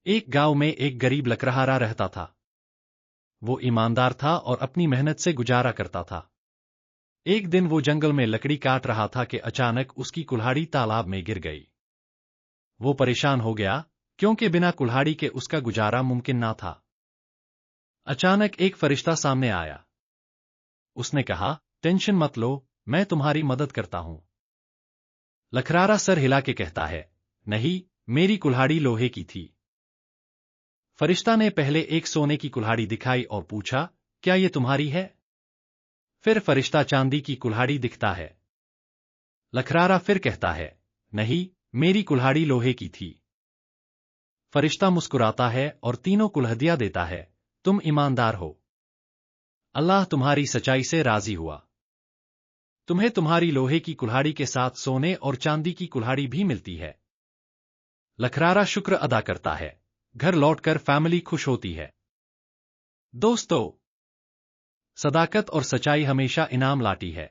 ایک گاؤں میں ایک غریب لکڑہارا رہتا تھا۔ وہ ایماندار تھا اور اپنی محنت سے گزارا کرتا تھا۔ ایک دن وہ جنگل میں لکڑی کاٹ رہا تھا کہ اچانک اس کی کلہاڑی تالاب میں گر گئی۔ وہ پریشان ہو گیا کیونکہ بنا کلہاڑی کے اس کا گزارا ممکن نہ تھا۔ اچانک ایک فرشتہ سامنے آیا۔ اس نے کہا، ٹینشن مت لو، میں تمہاری مدد کرتا ہوں۔ لکڑہارا سر ہلا کے کہتا ہے، نہیں، میری کلہاڑی لوہے کی تھی۔ فرشتہ نے پہلے ایک سونے کی کلہاڑی دکھائی اور پوچھا، کیا یہ تمہاری ہے؟ پھر فرشتہ چاندی کی کلہاڑی دکھتا ہے۔ لکڑہارا پھر کہتا ہے، نہیں، میری کلہاڑی لوہے کی تھی۔ فرشتہ مسکراتا ہے اور تینوں کلہڑیاں دیتا ہے، تم ایماندار ہو۔ اللہ تمہاری سچائی سے راضی ہوا۔ تمہیں تمہاری لوہے کی کلہاڑی کے ساتھ سونے اور چاندی کی کلہاڑی بھی ملتی ہے۔ لکڑہارا شکر ادا کرتا ہے۔ گھر لوٹ کر فیملی خوش ہوتی ہے۔ دوستو، صداقت اور سچائی ہمیشہ انعام لاتی ہے۔